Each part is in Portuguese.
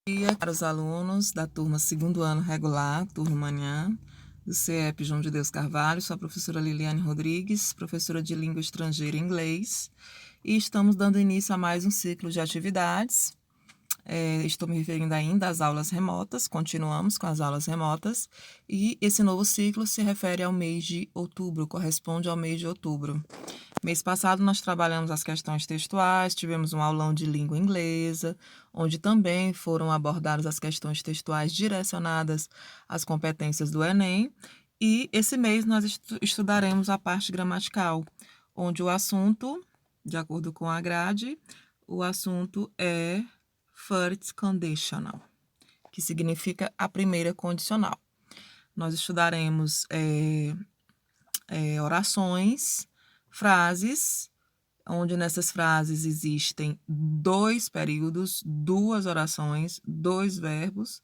Dia, caros alunos da turma 2º ano regular, turno manhã, do CEP João de Deus Carvalho. Sou a professora Liliane Rodrigues, professora de língua estrangeira e inglês, e estamos dando início a mais um ciclo de atividades. Estou me referindo ainda às aulas remotas, continuamos com as aulas remotas, e esse novo ciclo se refere ao mês de outubro, corresponde ao mês de outubro. Mês passado nós trabalhamos as questões textuais, tivemos um aulão de língua inglesa, onde também foram abordadas as questões textuais direcionadas às competências do Enem, e esse mês nós estudaremos a parte gramatical, onde o assunto, de acordo com a grade, o assunto é first conditional, que significa a primeira condicional. Nós estudaremos orações, frases, onde nessas frases existem 2 períodos, 2 orações, 2 verbos,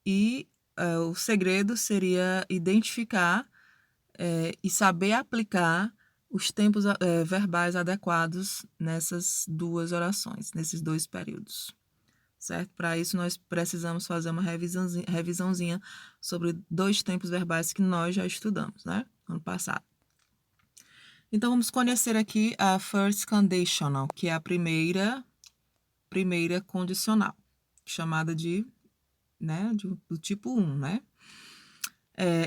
e o segredo seria identificar e saber aplicar os tempos verbais adequados nessas 2 orações, nesses 2 períodos, certo? Para isso, nós precisamos fazer uma revisãozinha sobre 2 tempos verbais que nós já estudamos, né? Ano passado. Então, vamos conhecer aqui a first conditional, que é a primeira condicional, chamada de, né, do tipo 1, né?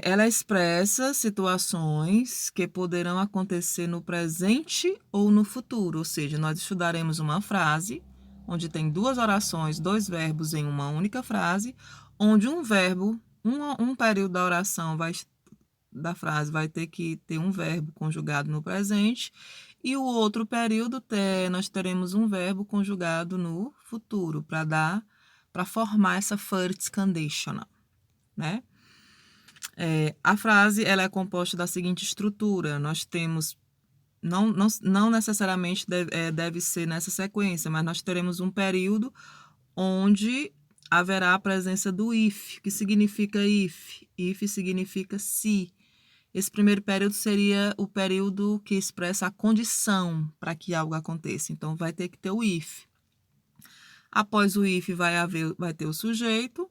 Ela expressa situações que poderão acontecer no presente ou no futuro, ou seja, nós estudaremos uma frase onde tem 2 orações, 2 verbos em uma única frase, onde um verbo, um período da oração da frase vai ter que ter um verbo conjugado no presente, e o outro período nós teremos um verbo conjugado no futuro, para formar essa first conditional, né? A frase ela é composta da seguinte estrutura: nós temos, não necessariamente deve ser nessa sequência, mas nós teremos um período onde haverá a presença do if. O que significa if? If significa se. Esse primeiro período seria o período que expressa a condição para que algo aconteça. Então, vai ter que ter o if. Após o if vai ter o sujeito.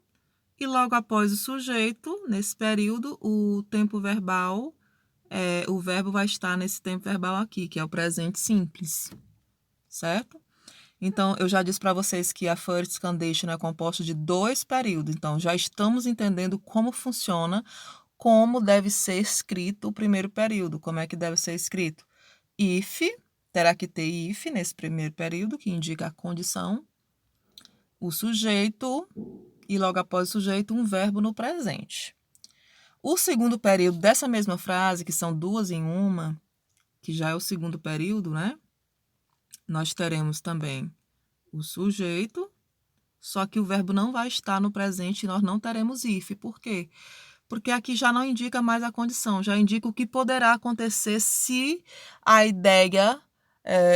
E logo após o sujeito, nesse período, o tempo verbal, o verbo vai estar nesse tempo verbal aqui, que é o presente simples. Certo? Então, eu já disse para vocês que a first condition é composta de 2 períodos. Então, já estamos entendendo como funciona, como deve ser escrito o primeiro período. Como é que deve ser escrito? If, terá que ter if nesse primeiro período, que indica a condição, o sujeito, e logo após o sujeito, um verbo no presente. O segundo período dessa mesma frase, que são 2 em uma, que já é o segundo período, né? Nós teremos também o sujeito, só que o verbo não vai estar no presente e nós não teremos if. Por quê? Porque aqui já não indica mais a condição, já indica o que poderá acontecer se a ideia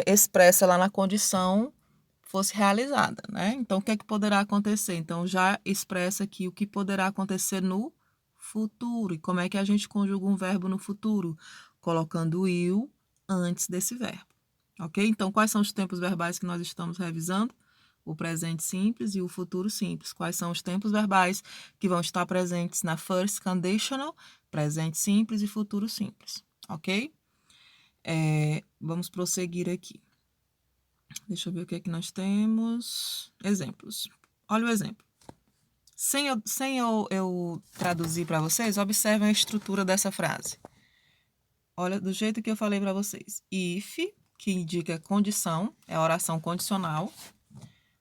expressa lá na condição fosse realizada, né? Então, o que é que poderá acontecer? Então, já expressa aqui o que poderá acontecer no futuro. E como é que a gente conjuga um verbo no futuro? Colocando o will antes desse verbo, ok? Então, quais são os tempos verbais que nós estamos revisando? O presente simples e o futuro simples. Quais são os tempos verbais que vão estar presentes na first conditional, presente simples e futuro simples, ok? Vamos prosseguir aqui. Deixa eu ver o que é que nós temos. Exemplos. Olha o exemplo. Sem eu traduzir para vocês, observem a estrutura dessa frase. Olha, do jeito que eu falei para vocês. If, que indica condição, é a oração condicional.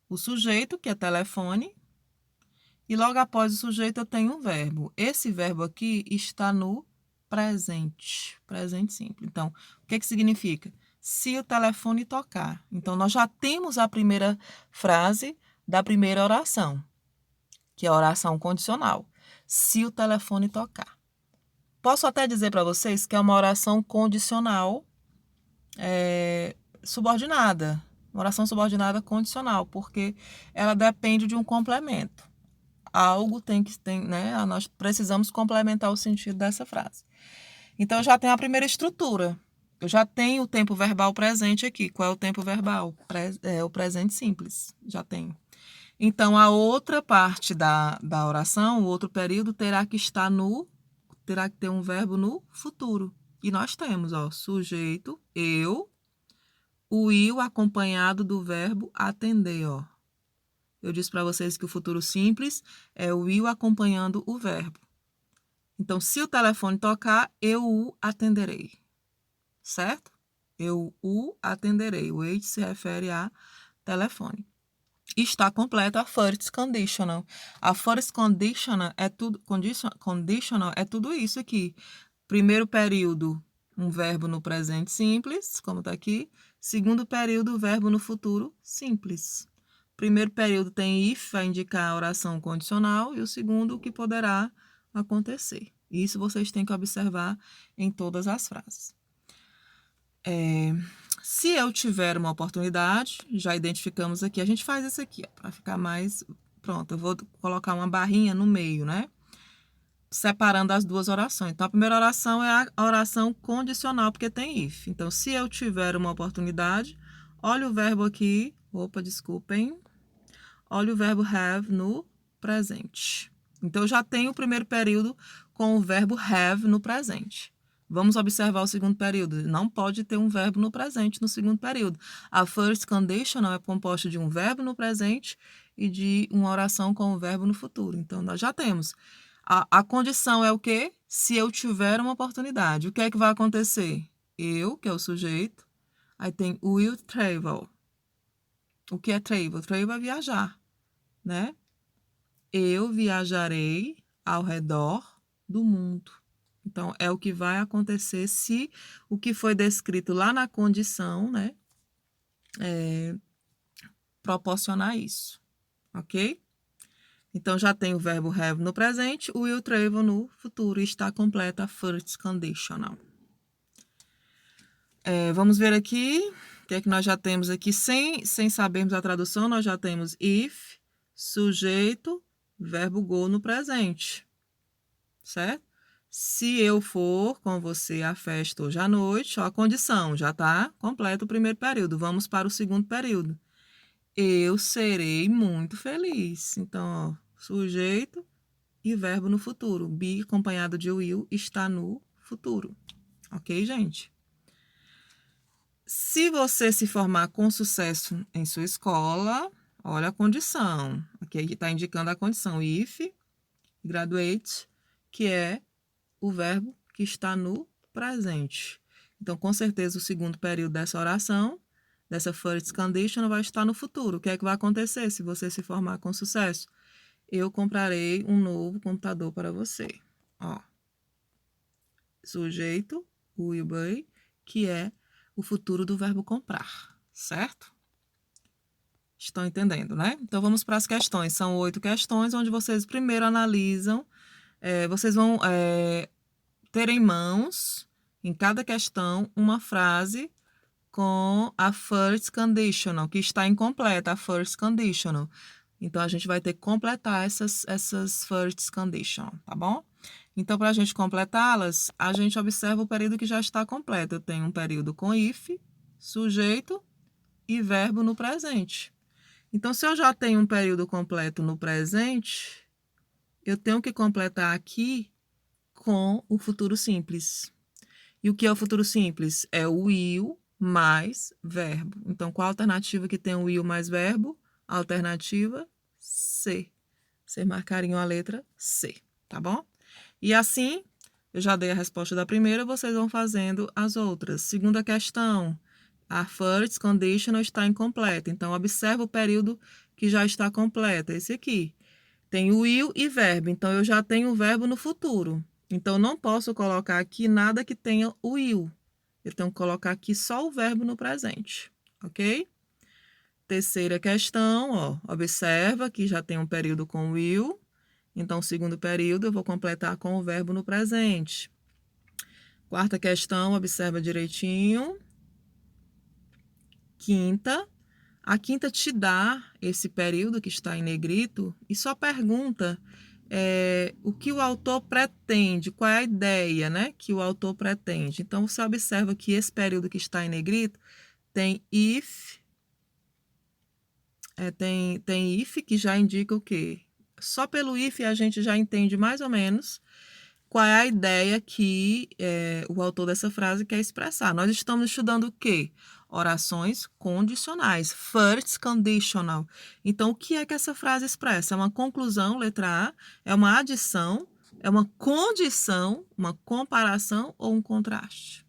O sujeito, que é telefone, e logo após o sujeito eu tenho um verbo. Esse verbo aqui está no presente simples. Então, o que significa? Se o telefone tocar. Então, nós já temos a primeira frase da primeira oração, que é a oração condicional. Se o telefone tocar. Posso até dizer para vocês que é uma oração condicional subordinada. Uma oração subordinada condicional, porque ela depende de um complemento. Algo né? Nós precisamos complementar o sentido dessa frase. Então, eu já tenho a primeira estrutura. Eu já tenho o tempo verbal presente aqui. Qual é o tempo verbal? O presente simples. Já tenho. Então, a outra parte da oração, o outro período, terá que ter um verbo no futuro. E nós temos, ó, sujeito, eu, o will acompanhado do verbo atender, ó. Eu disse para vocês que o futuro simples é o will acompanhando o verbo. Então, se o telefone tocar, eu o atenderei. Certo? Eu o atenderei. O it se refere a telefone. Está completa a first conditional. A first conditional é tudo, conditional é tudo isso aqui. Primeiro período, um verbo no presente simples, como está aqui. Segundo período, verbo no futuro simples. Primeiro período tem if, vai indicar a oração condicional, e o segundo, o que poderá acontecer. Isso vocês têm que observar em todas as frases. Se eu tiver uma oportunidade, já identificamos aqui, a gente faz isso aqui, para ficar mais... Pronto, eu vou colocar uma barrinha no meio, né? Separando as duas orações. Então, a primeira oração é a oração condicional, porque tem if. Então, se eu tiver uma oportunidade, olha o verbo aqui, desculpem. Olha o verbo have no presente. Então, eu já tenho o primeiro período com o verbo have no presente. Vamos observar o segundo período. Não pode ter um verbo no presente no segundo período. A first conditional é composta de um verbo no presente e de uma oração com o verbo no futuro. Então, nós já temos. A condição é o quê? Se eu tiver uma oportunidade. O que é que vai acontecer? Eu, que é o sujeito. Aí tem will travel. O que é travel? Travel é viajar, né? Eu viajarei ao redor do mundo. Então, é o que vai acontecer se o que foi descrito lá na condição, né, proporcionar isso, ok? Então, já tem o verbo have no presente, o will travel no futuro, e está completa a first conditional. Vamos ver aqui, o que é que nós já temos aqui, sem sabermos a tradução, nós já temos if, sujeito, verbo go no presente, certo? Se eu for com você à festa hoje à noite, ó, a condição, já está completo o primeiro período. Vamos para o segundo período. Eu serei muito feliz. Então, ó, sujeito e verbo no futuro. Be acompanhado de will está no futuro. Ok, gente? Se você se formar com sucesso em sua escola, olha a condição. Aqui está indicando a condição if, graduate, que é o verbo que está no presente. Então, com certeza, o segundo período dessa oração, dessa first condition, vai estar no futuro. O que é que vai acontecer se você se formar com sucesso? Eu comprarei um novo computador para você. Ó. Sujeito, will be, que é o futuro do verbo comprar, certo? Estão entendendo, né? Então, vamos para as questões. São 8 questões, onde vocês primeiro analisam. Vocês vão ter em mãos, em cada questão, uma frase com a first conditional, que está incompleta, a first conditional. Então, a gente vai ter que completar essas first conditional, tá bom? Então, para a gente completá-las, a gente observa o período que já está completo. Eu tenho um período com if, sujeito e verbo no presente. Então, se eu já tenho um período completo no presente, eu tenho que completar aqui com o futuro simples. E o que é o futuro simples? É o will mais verbo. Então, qual a alternativa que tem o will mais verbo? A alternativa C. Vocês marcariam a letra C, tá bom? E assim, eu já dei a resposta da primeira, vocês vão fazendo as outras. Segunda questão, a first conditional está incompleta. Então, observa o período que já está completo, esse aqui. Tem o will e verbo, então eu já tenho o verbo no futuro. Então, não posso colocar aqui nada que tenha o will. Eu tenho que colocar aqui só o verbo no presente, ok? Terceira questão, ó, observa que já tem um período com will. Então, o segundo período eu vou completar com o verbo no presente. Quarta questão, observa direitinho. Quinta. A quinta te dá esse período que está em negrito e só pergunta o que o autor pretende, qual é a ideia, né, que o autor pretende. Então, você observa que esse período que está em negrito tem if, Tem if, que já indica o quê? Só pelo if a gente já entende mais ou menos qual é a ideia que o autor dessa frase quer expressar. Nós estamos estudando o quê? Orações condicionais, first conditional. Então, o que é que essa frase expressa? É uma conclusão, letra A, é uma adição, é uma condição, uma comparação ou um contraste?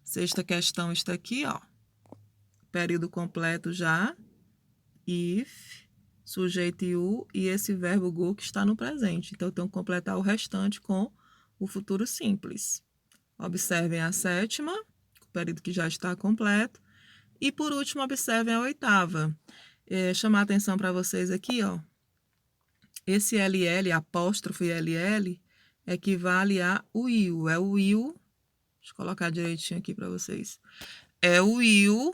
Sexta questão está aqui, ó. Período completo já, if, sujeito you e esse verbo go que está no presente. Então, eu tenho que completar o restante com o futuro simples. Observem a sétima, o período que já está completo. E, por último, observem a oitava. Chamar a atenção para vocês aqui, ó. Esse LL, apóstrofe LL, equivale a will. É o will, deixa eu colocar direitinho aqui para vocês. É o will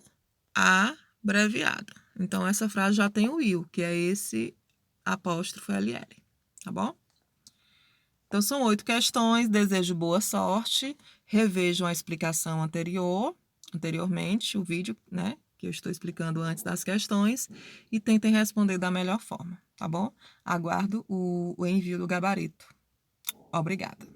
abreviado. Então, essa frase já tem o will, que é esse apóstrofo LL, tá bom? Então, são 8 questões, desejo boa sorte, revejam a explicação anteriormente, o vídeo, né, que eu estou explicando antes das questões, e tentem responder da melhor forma, tá bom? Aguardo o envio do gabarito. Obrigada.